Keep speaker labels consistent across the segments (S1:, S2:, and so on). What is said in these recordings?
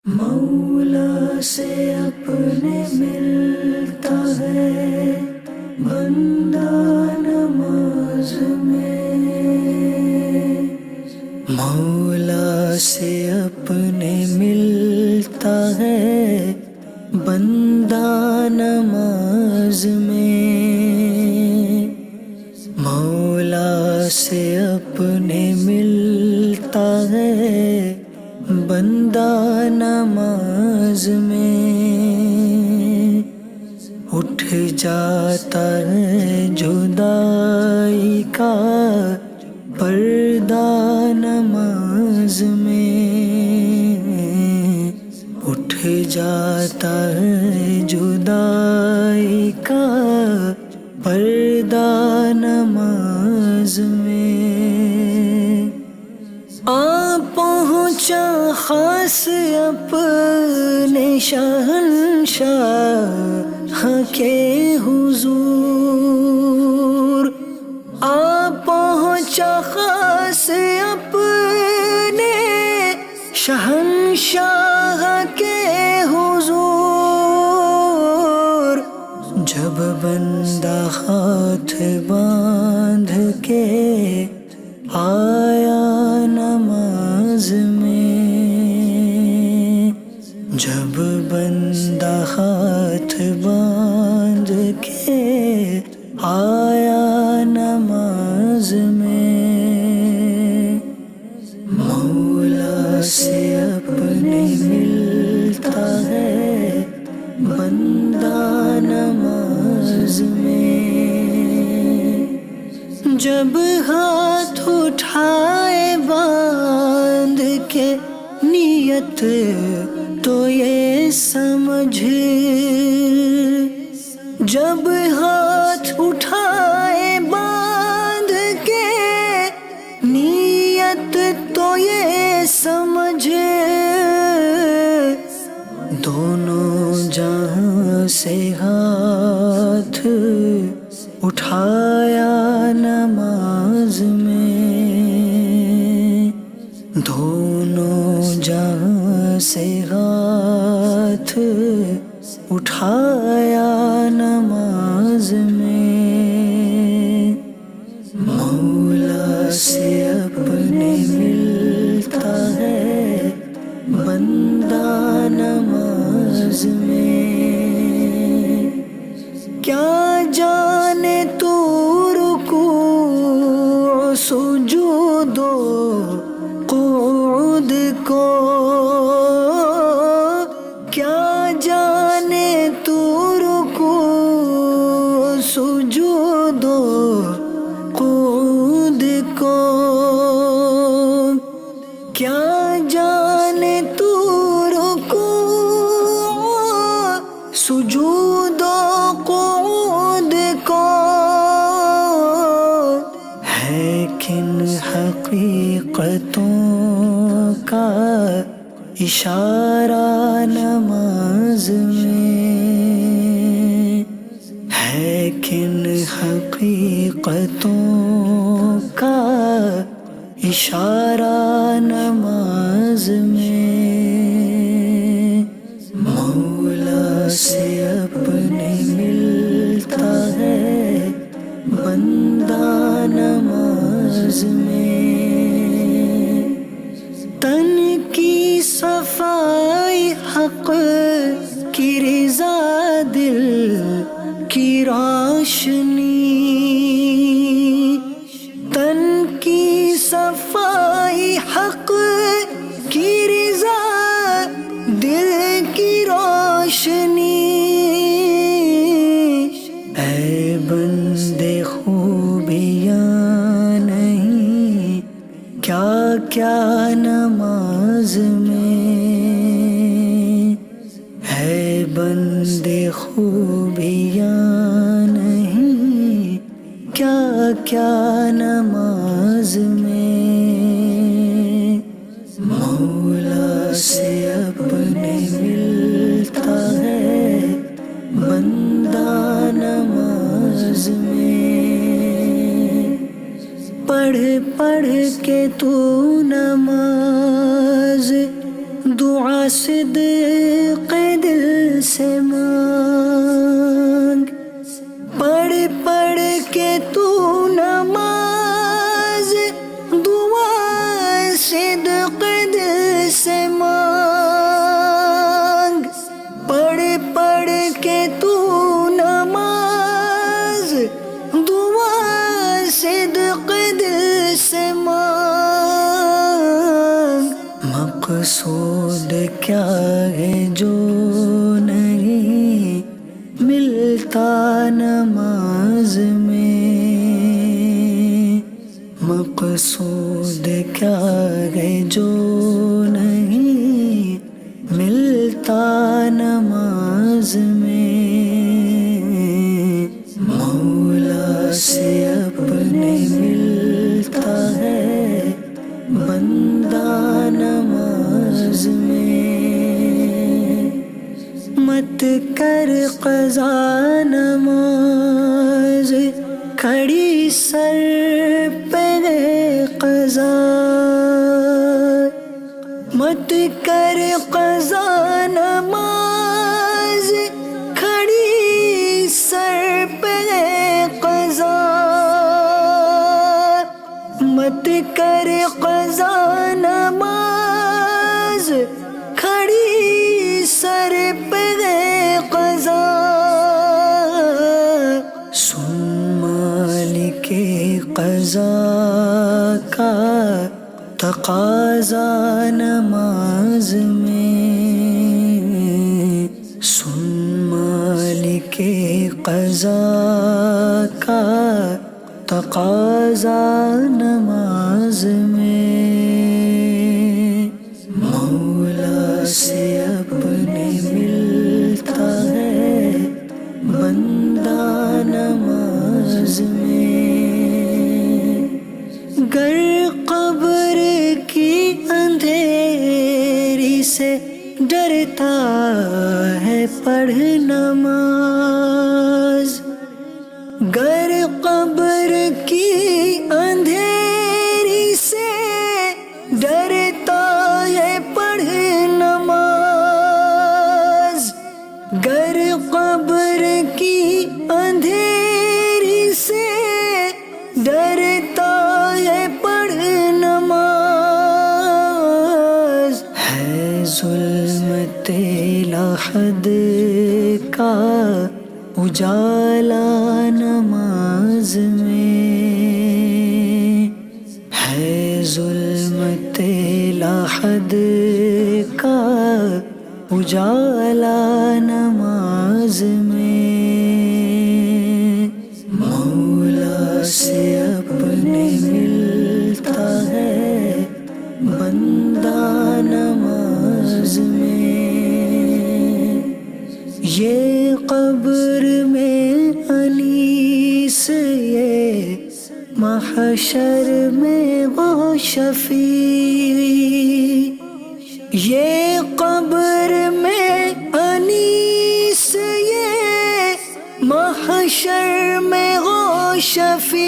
S1: مولا سے اپنے ملتا ہے بندہ نماز میں، مولا سے اپنے ملتا ہے بندہ نماز میں، مولا سے اپنے ملتا ہے بندہ نماز میں، اٹھ جاتا ہے جدائی کا پردہ نماز میں، اٹھ جاتا ہے جدائی کا پردہ نماز میں، پہنچا خاص اپنے شہنشاہ کے حضور، پہنچا خاص اپنے شہنشاہ کے حضور، جب بندہ ہاتھ باندھ کے آیا نماز میں، جب بندہ ہاتھ باندھ کے آیا نماز میں، مولا سے اپنے ملتا ہے بندہ نماز میں، جب ہاتھ اٹھائے باندھ کے نیت تو یہ سمجھ، جب ہاتھ اٹھائے باندھ کے نیت تو یہ سمجھ، دونوں جہاں سے ہاتھ اٹھایا نماز میں، دونوں جہاں سے ہاتھ اٹھایا نماز میں، مولا سے اپنے ملتا ہے بندہ نماز میں، کیا جانے تو رکوع سجود و قعود کو، کیا جانے تو رکوع سجود و قعود کو، کیا جانے تو رکوع سجود و قعود کو، ہے کن حقیقتوں کا اشارہ نماز میں، ہے کن حقیقتوں کا اشارہ نماز میں، مولا سے اپنے ملتا ہے بندہ نماز میں، تن کی صفائی حق کی رضا دل کی روشنی، تن کی صفائی حق کی رضا دل کی روشنی، اے بندے خوبیاں نہیں کیا کیا نماز میں، اے بندے خوبیاں نہیں کیا کیا نماز میں، مولا سے اپنے ملتا ہے بندہ نماز میں، پڑھ پڑھ کے تو نماز دعا صدق دل سے مانگ، پڑھ پڑھ کے تو نماز، دعا صدق دل سے مانگ، پڑھ پڑھ کے تو نماز، دعا صدق دل سے مانگ۔ مقصود کیا ہے جو نہیں ملتا نماز میں، مقصود کیا ہے جو نہیں ملتا نماز میں، مولا سے اپنے ملتا ہے بندہ نماز میں، مت کر قضا نماز، کھڑی سر پہ قضا، مت کر قضا نماز، کھڑی سر پہ قضا، مت کر قضا نماز، کھڑی سر پہ قضا، سن مالک قضا کا تقاضا نماز میں، سن مالک قضا کا تقاضا نماز میں، مولا سے اپنے ملتا ہے بندہ نماز میں، گر قبر کی اندھیری سے ڈرتا ہے پڑھ نماز، گر قبر کی اندھیری سے ڈرتا ہے پڑھ نماز، گر قبر کی اندھیری سے ڈرتا ہے پڑھ نماز، ہے ظلمت لحد کا اجالا نماز میں، ہے ظلمت لحد کا اجالا نماز میں، مولا سے اپنے ملتا ہے بندہ نماز میں، یہ قبر میں انیس، یہ محشر میں وہ شفیع، یہ قبر میں انیس، یہ محشر میں وہ شفیع،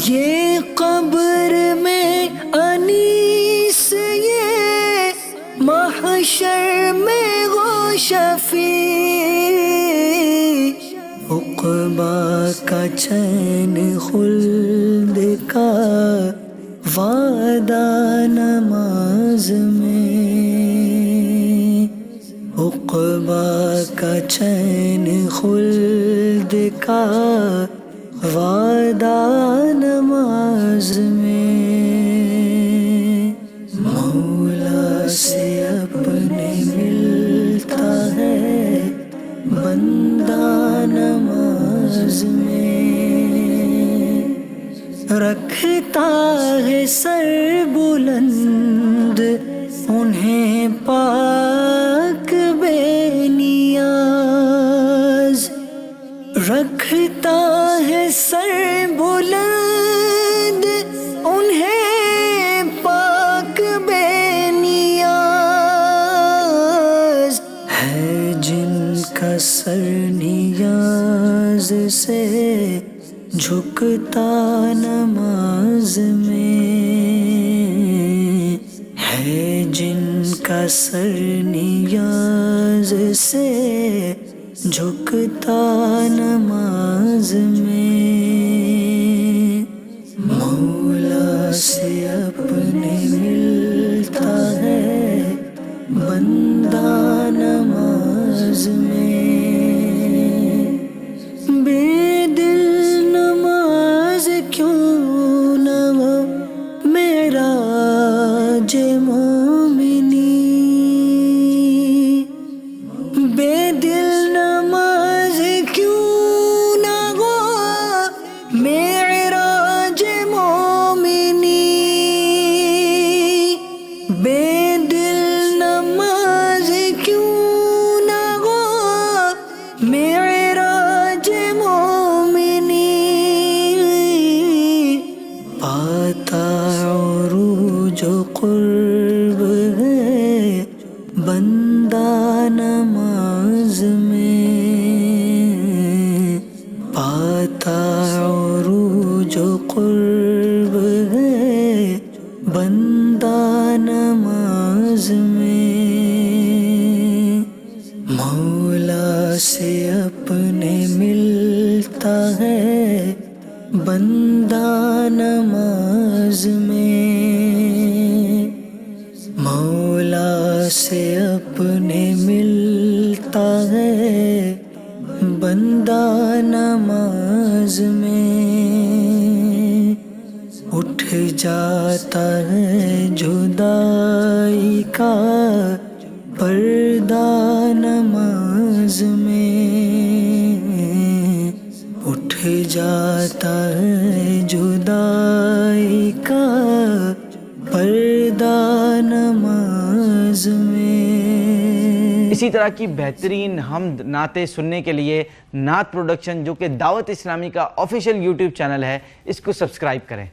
S1: یہ قبر میں انیس، یہ محشر میں وہ شفیع، عقبا کا چین خلد کا وعدہ نماز میں، عقبا کا چین خلد کا وعدہ نماز میں، مولا سے اپنے ملتا ہے بندہ نماز میں، رکھتا ہے سر بلند انہیں پاک بے نیاز، رکھتا ہے سر بلند انہیں پاک بے نیاز، ہے جن کا سر نیاز سے جھکتا نماز میں، ہے کا سر نیاز سے جھکتا نماز میں، مولا سے اپنے ملتا ہے بندہ نماز میں، بے دل نماز کیوں نہ ہو معراج مومنی، بے دل نماز کیوں نہ ہو معراج مومنی، بے دل نماز کیوں نہ ہو معراج مومنی، پاتا عروج و قرب ہے بندہ نماز میں، پاتا عروج و قرب ہے بندہ نماز میں، مولا سے اپنے ملتا ہے بندہ نماز میں، مولا سے اپنے ملتا ہے بندہ نماز میں، اٹھ جاتا ہے جدائی کا پردہ نماز میں، اٹھ جاتا ہے جدائی کا پردہ نماز میں۔
S2: اسی طرح کی بہترین حمد نعتیں سننے کے لیے نعت پروڈکشن جو کہ دعوت اسلامی کا آفیشیل یوٹیوب چینل ہے، اس کو سبسکرائب کریں۔